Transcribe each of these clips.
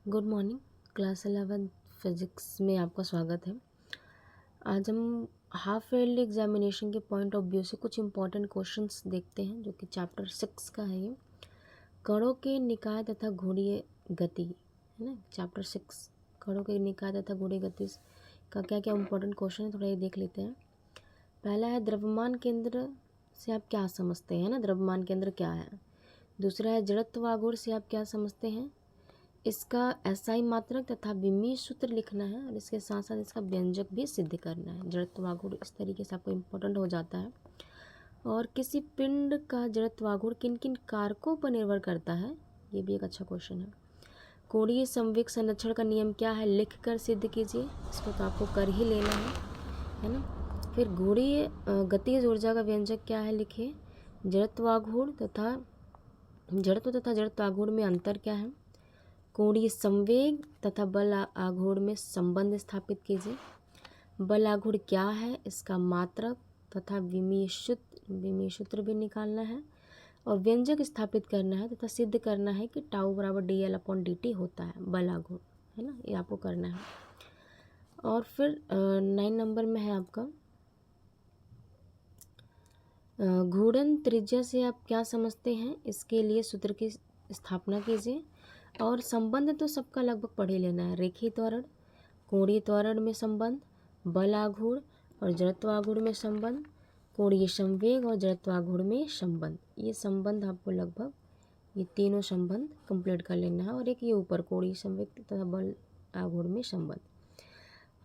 Good morning. Class 11 physics में आपका स्वागत है। आज हम हाफ ईयरली एग्जामिनेशन के पॉइंट ऑफ व्यू से कुछ इंपॉर्टेंट क्वेश्चंस देखते हैं, जो कि चैप्टर 6 का है। ये कणों के निकाय तथा घूर्णीय गति है ना। चैप्टर 6 कणों के निकाय तथा घूर्णीय गति का क्या क्या इंपॉर्टेंट क्वेश्चन है, थोड़ा ये देख लेते हैं। पहला है द्रव्यमान केंद्र से आप क्या समझते हैं ना, द्रव्यमान केंद्र क्या है। दूसरा है जड़त्व आघूर्ण से आप क्या समझते हैं, इसका एसआई मात्रक तथा विमीय सूत्र लिखना है, और इसके साथ साथ इसका व्यंजक भी सिद्ध करना है। जड़त्वाघूर्ण इस तरीके से आपको इम्पोर्टेंट हो जाता है। और किसी पिंड का जड़त्वाघूर्ण किन किन कारकों पर निर्भर करता है, ये भी एक अच्छा क्वेश्चन है। कोणीय संवेग संरक्षण का नियम क्या है, लिख कर सिद्ध कीजिए। इसको तो आपको कर ही लेना है ना। फिर घूर्णीय गतिज ऊर्जा का व्यंजक क्या है, लिखिए। जड़त्वाघूर्ण तथा जड़त्वाघूर्ण में अंतर क्या है। कोणीय संवेग तथा बल आघूर्ण में संबंध स्थापित कीजिए। बल आघूर्ण क्या है, इसका मात्रक तथा विमीय सूत्र भी निकालना है, और व्यंजक स्थापित करना है तथा सिद्ध करना है कि टाउ बराबर dl/dt होता है बल आघूर्ण, है ना। ये आपको करना है। और फिर 9 नंबर में है आपका घूर्णन त्रिज्या से आप क्या समझते हैं, इसके लिए सूत्र की स्थापना कीजिए। और संबंध तो सबका लगभग पढ़ ही लेना है। रेखीय त्वरण, कोणीय त्वरण में संबंध, बल आघूर्ण और जड़त्वाघूर्ण में संबंध, कोणीय संवेग और जड़त्वाघूर्ण में संबंध, ये संबंध आपको लगभग ये तीनों संबंध कंप्लीट कर लेना है। और एक ये ऊपर कोणीय संवेग तथा बल आघूर्ण में संबंध।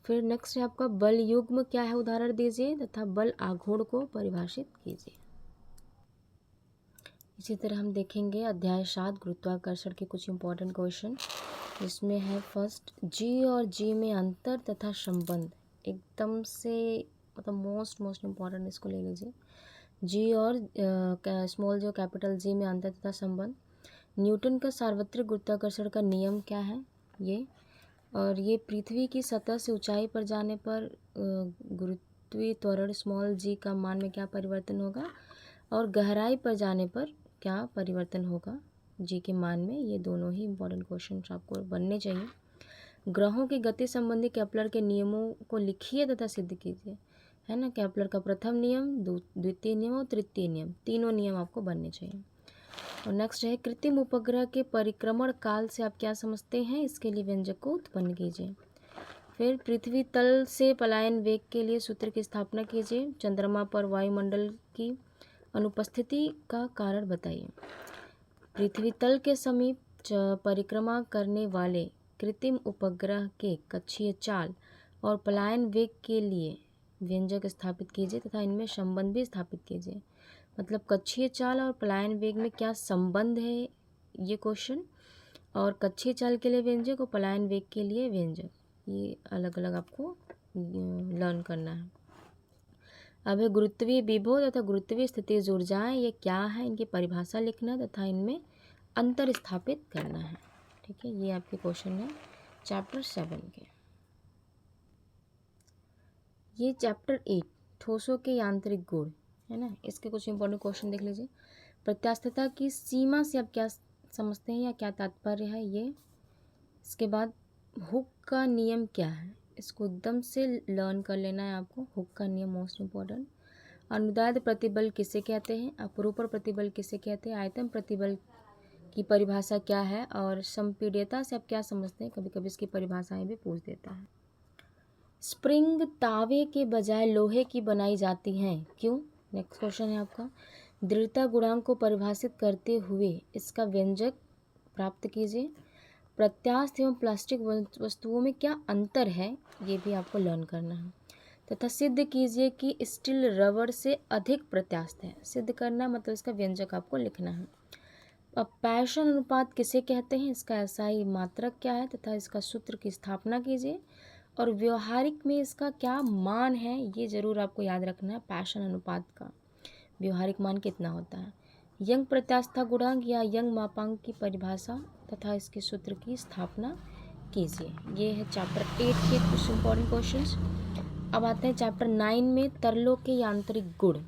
फिर नेक्स्ट है आपका बल युग्म क्या है, उदाहरण दीजिए तथा बल आघूर्ण को परिभाषित कीजिए। इसी तरह हम देखेंगे अध्याय 7 गुरुत्वाकर्षण के कुछ इंपॉर्टेंट क्वेश्चन। इसमें है फर्स्ट, जी और जी में अंतर तथा संबंध। एकदम से मतलब मोस्ट इम्पॉर्टेंट, इसको ले लीजिए। जी और स्मॉल जो कैपिटल जी में अंतर तथा संबंध। न्यूटन का सार्वत्रिक गुरुत्वाकर्षण का नियम क्या है ये। और ये पृथ्वी की सतह से ऊंचाई पर जाने पर गुरुत्वीय त्वरण स्मॉल जी का मान में क्या परिवर्तन होगा, और गहराई पर जाने पर क्या परिवर्तन होगा जी के मान में। ये दोनों ही इंपॉर्टेंट क्वेश्चन आपको बनने चाहिए। ग्रहों की गति संबंधी केपलर के नियमों को लिखिए तथा सिद्ध कीजिए, है ना। केपलर का प्रथम नियम, द्वितीय नियम और तृतीय नियम, तीनों नियम आपको बनने चाहिए। और नेक्स्ट है कृत्रिम उपग्रह के परिक्रमण काल से आप क्या समझते हैं, इसके लिए व्यंजक को उत्पन्न कीजिए। फिर पृथ्वी तल से पलायन वेग के लिए सूत्र की स्थापना कीजिए। चंद्रमा पर वायुमंडल की अनुपस्थिति का कारण बताइए। पृथ्वी तल के समीप परिक्रमा करने वाले कृत्रिम उपग्रह के कक्षीय चाल और पलायन वेग के लिए व्यंजक स्थापित कीजिए तथा इनमें संबंध भी स्थापित कीजिए। मतलब कक्षीय चाल और पलायन वेग में क्या संबंध है, ये क्वेश्चन। और कक्षीय चाल के लिए व्यंजक और पलायन वेग के लिए व्यंजक, ये अलग अलग आपको लर्न करना है। अब है गुरुत्वीय विभव तथा गुरुत्वीय स्थितिज ऊर्जाएं, ये क्या है, इनकी परिभाषा लिखना तथा इनमें अंतर स्थापित करना है। ठीक है, ये आपके क्वेश्चन है चैप्टर 7 के। ये चैप्टर 8 ठोसों के यांत्रिक गुण है ना। इसके कुछ इंपॉर्टेंट क्वेश्चन देख लीजिए। प्रत्यास्थता की सीमा से आप क्या समझते हैं या क्या तात्पर्य है ये। इसके बाद हुक का नियम क्या है, इसको एकदम से लर्न कर लेना है आपको। हुक का नियम मोस्ट इम्पॉर्टेंट। अनुदैर्ध्य प्रतिबल किसे कहते हैं, अपरूपण प्रतिबल किसे कहते हैं, आयतन प्रतिबल की परिभाषा क्या है, और संपीड्यता से आप क्या समझते हैं, कभी कभी इसकी परिभाषाएं भी पूछ देता है। स्प्रिंग तावे के बजाय लोहे की बनाई जाती हैं, क्यों। नेक्स्ट क्वेश्चन है आपका दृढ़ता गुणांक को परिभाषित करते हुए इसका व्यंजक प्राप्त कीजिए। प्रत्यास्थ एवं प्लास्टिक वस्तुओं में क्या अंतर है, ये भी आपको लर्न करना है। तथा सिद्ध कीजिए कि स्टील रबर से अधिक प्रत्यास्थ है। सिद्ध करना मतलब इसका व्यंजक आपको लिखना है। अब पैशन अनुपात किसे कहते हैं, इसका एसआई मात्रक क्या है तथा इसका सूत्र की स्थापना कीजिए। और व्यवहारिक में इसका क्या मान है, ये जरूर आपको याद रखना है। पैशन अनुपात का व्यवहारिक मान कितना होता है। यंग प्रत्यास्थता गुणांक या यंग मापांक की परिभाषा तथा इसके सूत्र की स्थापना कीजिए। ये है चैप्टर 8 के कुछ इंपॉर्टेंट क्वेश्चंस। अब आते हैं चैप्टर 9 में तरलों के यांत्रिक गुण।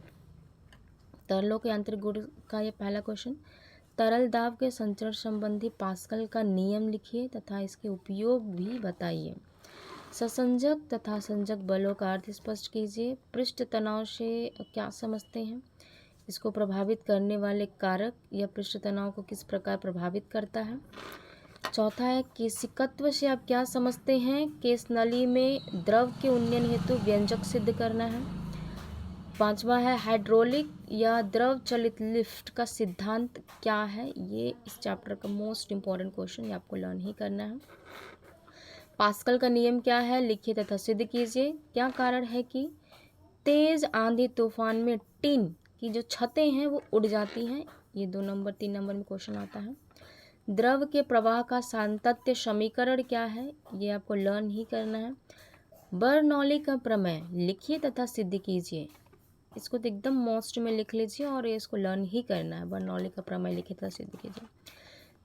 तरलों के यांत्रिक गुण का ये पहला क्वेश्चन, तरल दाब के संचरण संबंधी पास्कल का नियम लिखिए तथा इसके उपयोग भी बताइए। ससंजक तथा संजक बलों का अर्थ स्पष्ट कीजिए। पृष्ठ तनाव से क्या समझते हैं? इसको प्रभावित करने वाले कारक या पृष्ठ तनाव को किस प्रकार प्रभावित करता है। चौथा है केशिकत्व से आप क्या समझते हैं? केश नली में द्रव के उन्नयन हेतु व्यंजक सिद्ध करना है। पांचवा है हाइड्रोलिक या द्रव चलित लिफ्ट का सिद्धांत क्या है? ये इस चैप्टर का मोस्ट इम्पॉर्टेंट क्वेश्चन, ये आपको लर्न ही करना है। पास्कल का नियम क्या है? लिखिए तथा सिद्ध कीजिए। क्या कारण है कि तेज आंधी तूफान में टीन की जो छतें हैं वो उड़ जाती हैं? ये 2 नंबर 3 नंबर में क्वेश्चन आता है। द्रव के प्रवाह का सातत्य समीकरण क्या है? ये आपको लर्न ही करना है। बर्नौली का प्रमेय लिखिए तथा सिद्ध कीजिए। इसको तो एकदम मोस्ट में लिख लीजिए और इसको लर्न ही करना है। बर्नौली का प्रमेय लिखिए तथा सिद्ध कीजिए।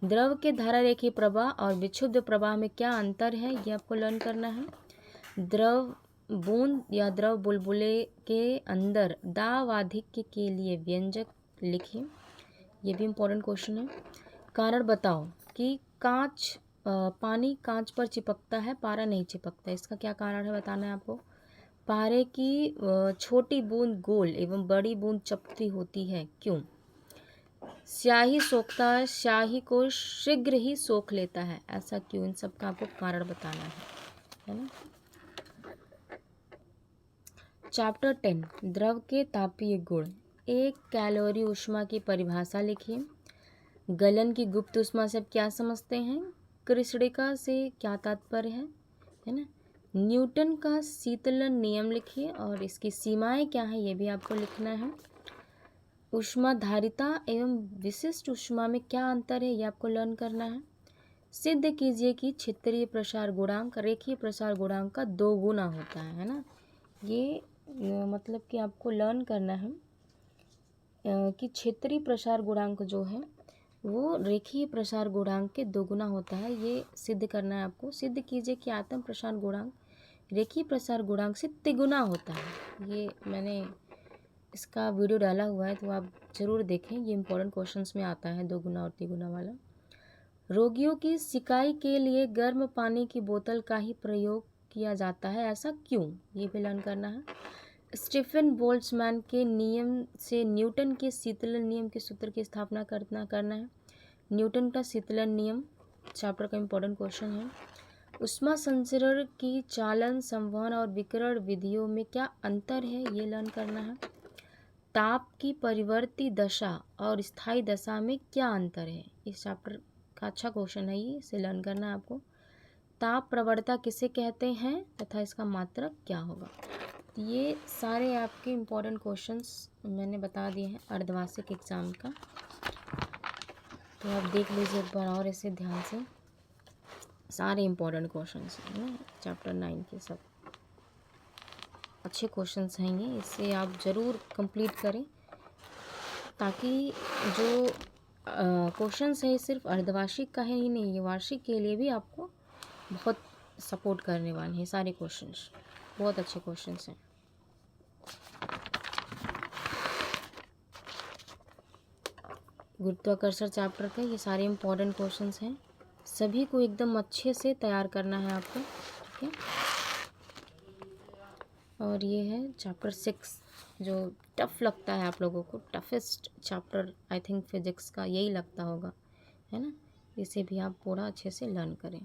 द्रव के धारा रेखीय प्रवाह और विक्षुब्ध प्रवाह में क्या अंतर है? ये आपको लर्न करना है। द्रव बूंद या द्रव बुलबुले के अंदर दाब आधिक्य के लिए व्यंजक लिखिए। ये भी इम्पोर्टेंट क्वेश्चन है। कारण बताओ कि पानी कांच पर चिपकता है, पारा नहीं चिपकता। इसका क्या कारण है बताना है आपको। पारे की छोटी बूंद गोल एवं बड़ी बूंद चपटी होती है, क्यों? स्याही सोखता है, स्याही को शीघ्र ही सोख लेता है, ऐसा क्यों? इन सब का आपको कारण बताना है ना। चैप्टर 10 द्रव के तापीय गुण। 1 कैलोरी ऊष्मा की परिभाषा लिखिए। गलन की गुप्त ऊष्मा से आप क्या समझते हैं? कृष्णिका से क्या तात्पर्य है ना। न्यूटन का शीतलन नियम लिखिए और इसकी सीमाएं क्या है ये भी आपको लिखना है। ऊष्माधारिता एवं विशिष्ट ऊष्मा में क्या अंतर है ये आपको लर्न करना है। सिद्ध कीजिए कि क्षेत्रीय प्रसार गुणांक रेखीय प्रसार गुणांक का 2 गुना होता है ना। ये मतलब कि आपको लर्न करना है कि क्षेत्रीय प्रसार गुणांक जो है वो रेखीय प्रसार गुणांक के 2 गुना होता है। ये सिद्ध करना है आपको। सिद्ध कीजिए कि आत्म प्रसार गुणांक रेखीय प्रसार गुणांक से तिगुना होता है। ये मैंने इसका वीडियो डाला हुआ है तो आप ज़रूर देखें, ये इंपॉर्टेंट क्वेश्चंस में आता है 2 गुना और तिगुना वाला। रोगियों की सिकाई के लिए गर्म पानी की बोतल का ही प्रयोग किया जाता है, ऐसा क्यों? ये भी लर्न करना है। स्टीफन बोल्ट्जमैन के नियम से न्यूटन के शीतलन नियम के सूत्र की स्थापना करना है। न्यूटन का शीतलन नियम चैप्टर का इम्पोर्टेंट क्वेश्चन है। ऊष्मा संचरण की चालन, संवहन और विकिरण विधियों में क्या अंतर है ये लर्न करना है। ताप की परिवर्ती दशा और स्थायी दशा में क्या अंतर है? इस चैप्टर का अच्छा क्वेश्चन है ये, इसे लर्न करना है आपको। ताप प्रवणता किसे कहते हैं तथा इसका मात्रक क्या होगा? ये सारे आपके इम्पोर्टेंट क्वेश्चंस मैंने बता दिए हैं अर्धवार्षिक एग्ज़ाम का, तो आप देख लीजिए एक बार और इसे ध्यान से। सारे इम्पोर्टेंट क्वेश्चंस हैं ना चैप्टर 9 के, सब अच्छे क्वेश्चंस हैं ये, इससे आप ज़रूर कंप्लीट करें ताकि जो क्वेश्चंस है सिर्फ अर्धवार्षिक का ही नहीं, ये वार्षिक के लिए भी आपको बहुत सपोर्ट करने वाले हैं। सारे क्वेश्चंस बहुत अच्छे क्वेश्चंस हैं। गुरुत्वाकर्षण चैप्टर के ये सारे इम्पोर्टेंट क्वेश्चंस हैं, सभी को एकदम अच्छे से तैयार करना है आपको, ठीक है। और ये है चैप्टर 6 जो टफ लगता है आप लोगों को, toughest chapter I think physics का यही लगता होगा, है ना। इसे भी आप पूरा अच्छे से लर्न करें।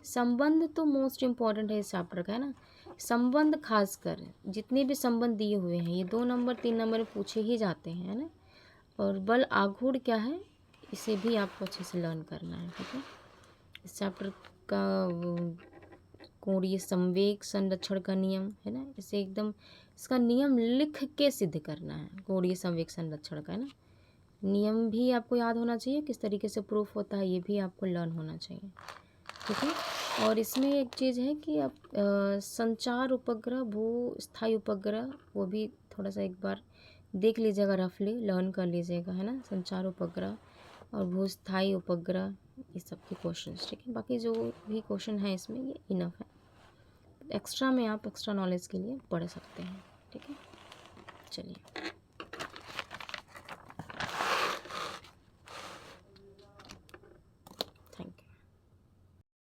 संबंध तो मोस्ट इम्पॉर्टेंट है इस चैप्टर का, है ना। संबंध खासकर जितने भी संबंध दिए हुए हैं ये 2 नंबर 3 नंबर में पूछे ही जाते हैं, है ना। और बल आघूर्ण क्या है इसे भी आपको अच्छे से लर्न करना है, ठीक है। इस चैप्टर का कोणीय संवेग संरक्षण का नियम है ना, इसे एकदम इसका नियम लिख के सिद्ध करना है। कोणीय संवेग संरक्षण का, है ना, नियम भी आपको याद होना चाहिए, किस तरीके से प्रूफ होता है ये भी आपको लर्न होना चाहिए, ठीक है। और इसमें एक चीज़ है कि आप संचार उपग्रह, भू स्थायी उपग्रह, वो भी थोड़ा सा एक बार देख लीजिएगा, रफली लर्न कर लीजिएगा, है ना। संचार उपग्रह और भू स्थायी उपग्रह ये सब के क्वेश्चन, ठीक है। बाकी जो भी क्वेश्चन है इसमें ये इनफ है, एक्स्ट्रा में आप एक्स्ट्रा नॉलेज के लिए पढ़ सकते हैं, ठीक है। चलिए।